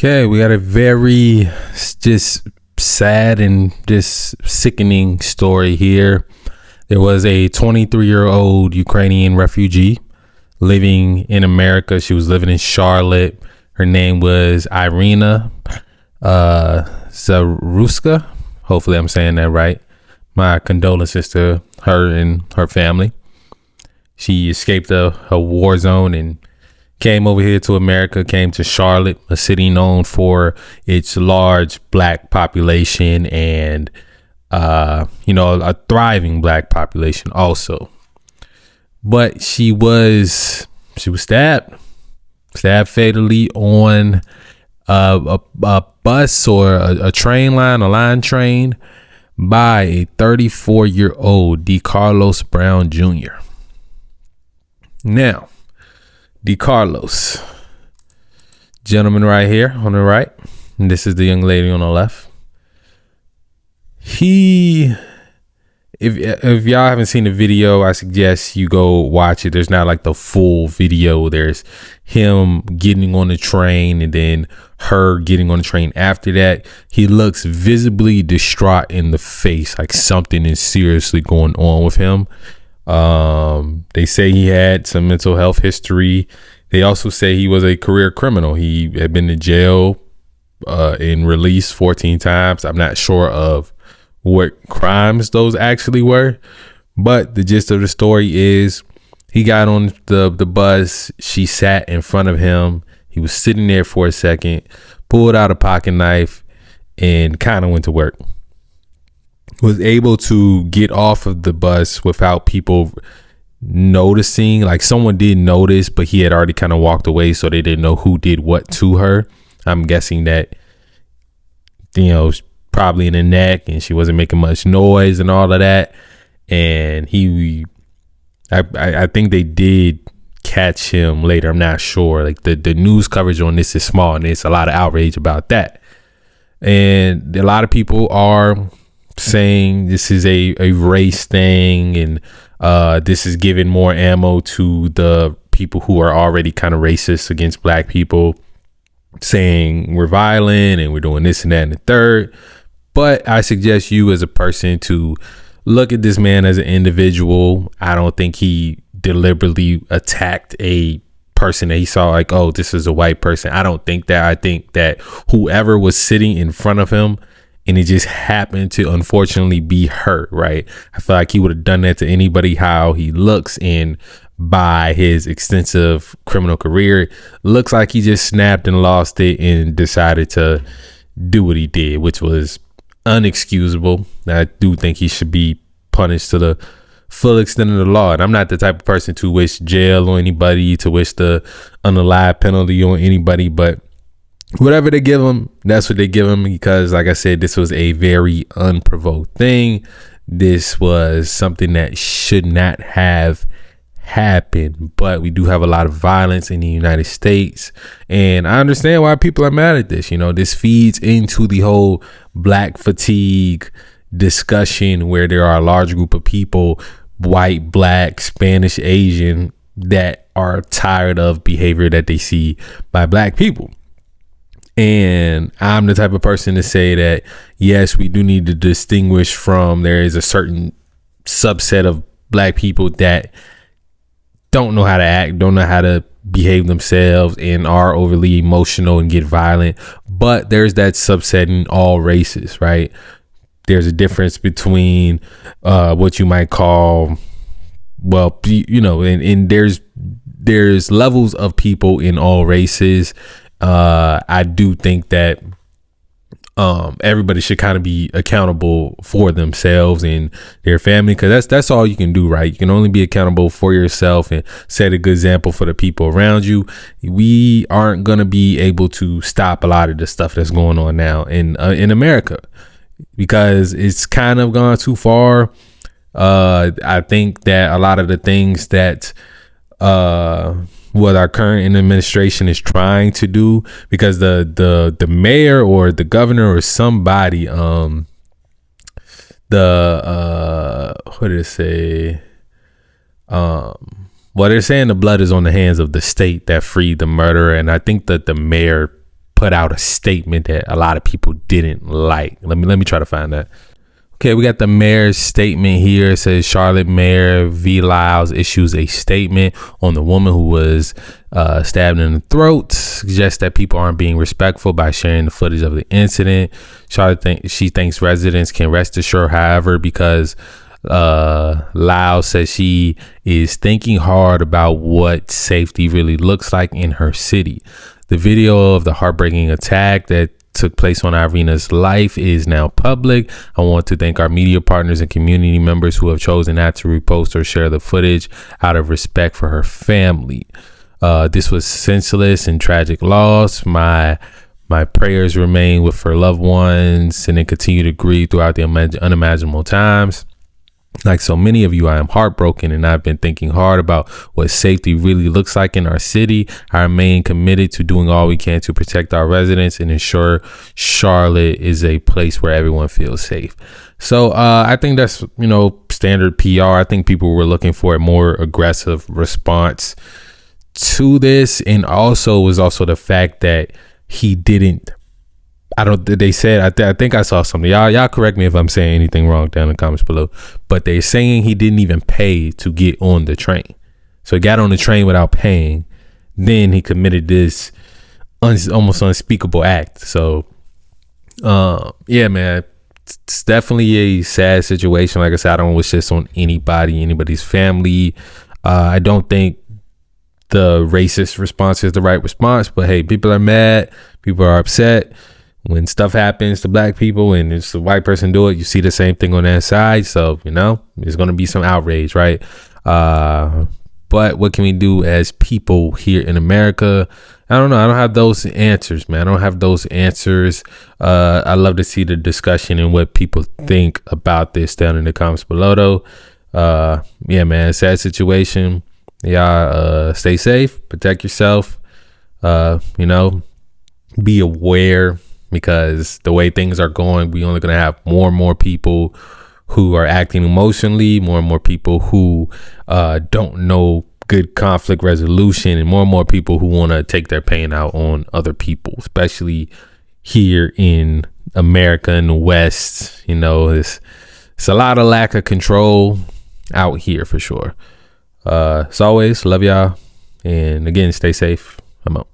Okay, we got a very just sad and just sickening story here. There was a 23-year-old Ukrainian refugee living in America. She was living in Charlotte. Her name was Iryna Zarutska. Hopefully I'm saying that right. My condolences to her and her family. She escaped a war zone and came over here to America, came to Charlotte, a city known for its large black population and, a thriving black population also. But she was stabbed fatally on a bus or a train line, a line train by a 34-year-old Decarlos Brown Jr. Now, Decarlos, gentleman right here on the right, and this is the young lady on the left. If y'all haven't seen the video, I suggest you go watch it. There's not like the full video. There's him getting on the train and then her getting on the train after that. He looks visibly distraught in the face, like something is seriously going on with him. They say he had some mental health history. They also say he was a career criminal. He had been to jail and released 14 times. I'm not sure of what crimes those actually were, but the gist of the story is he got on the bus. She sat in front of him. He was sitting there for a second, pulled out a pocket knife and kind of went to work. Was able to get off of the bus without people noticing. Like, someone did notice, but he had already kind of walked away, so they didn't know who did what to her. I'm guessing that, probably in the neck, and she wasn't making much noise and all of that. And I think they did catch him later. I'm not sure. Like, the news coverage on this is small, and there's a lot of outrage about that. And a lot of people are saying this is a race thing, and this is giving more ammo to the people who are already kind of racist against black people, saying we're violent and we're doing this and that and the third. But I suggest you as a person to look at this man as an individual. I don't think he deliberately attacked a person that he saw like, oh, this is a white person. I don't think that. I think that whoever was sitting in front of him, and it just happened to unfortunately be her, right? I feel like he would have done that to anybody. How he looks, and by his extensive criminal career, looks like he just snapped and lost it and decided to do what he did, which was unexcusable. I do think he should be punished to the full extent of the law. And I'm not the type of person to wish jail on anybody, to wish the unalive penalty on anybody, but whatever they give him, that's what they give him, because like I said, this was a very unprovoked thing. This was something that should not have happened, but we do have a lot of violence in the United States, and I understand why people are mad at this. This feeds into the whole black fatigue discussion, where there are a large group of people, white, black, Spanish, Asian, that are tired of behavior that they see by black people. And I'm the type of person to say that, yes, we do need to distinguish from, there is a certain subset of black people that don't know how to act, don't know how to behave themselves, and are overly emotional and get violent. But there's that subset in all races, right? There's a difference between what you might call, and there's levels of people in all races. I do think that everybody should kind of be accountable for themselves and their family, because that's all you can do, right? You can only be accountable for yourself and set a good example for the people around you. We aren't going to be able to stop a lot of the stuff that's going on now in America, because it's kind of gone too far. I think that a lot of the things that what our current administration is trying to do, because the mayor or the governor or somebody, what did it say? Well, they're saying the blood is on the hands of the state that freed the murderer, and I think that the mayor put out a statement that a lot of people didn't like. Let me try to find that. Okay, we got the mayor's statement here. It says Charlotte Mayor V. Lyles issues a statement on the woman who was stabbed in the throat. Suggests that people aren't being respectful by sharing the footage of the incident. Charlotte she thinks residents can rest assured, however, because Lyles says she is thinking hard about what safety really looks like in her city. The video of the heartbreaking attack that took place on Iryna's life is now public. I want to thank our media partners and community members who have chosen not to repost or share the footage out of respect for her family. This was senseless and tragic loss. My prayers remain with her loved ones and then continue to grieve throughout the unimaginable times. Like so many of you, I am heartbroken, and I've been thinking hard about what safety really looks like in our city. I remain committed to doing all we can to protect our residents and ensure Charlotte is a place where everyone feels safe. So I think that's, standard PR. I think people were looking for a more aggressive response to this. And also was also the fact that he didn't, they said, I think I saw something. Y'all correct me if I'm saying anything wrong down in the comments below, but they're saying he didn't even pay to get on the train. So he got on the train without paying. Then he committed this almost unspeakable act. So, yeah, man, it's definitely a sad situation. Like I said, I don't wish this on anybody's family. I don't think the racist response is the right response, but hey, people are mad. People are upset. When stuff happens to black people and it's a white person do it, you see the same thing on that side. So, there's going to be some outrage, right? But what can we do as people here in America? I don't know. I don't have those answers, man. I don't have those answers. I love to see the discussion and what people think about this down in the comments below, though. Yeah, man, sad situation. Y'all stay safe, protect yourself, be aware. Because the way things are going, we only going to have more and more people who are acting emotionally, more and more people who don't know good conflict resolution, and more people who want to take their pain out on other people, especially here in America in the West. It's a lot of lack of control out here for sure. As always, love y'all. And again, stay safe. I'm out.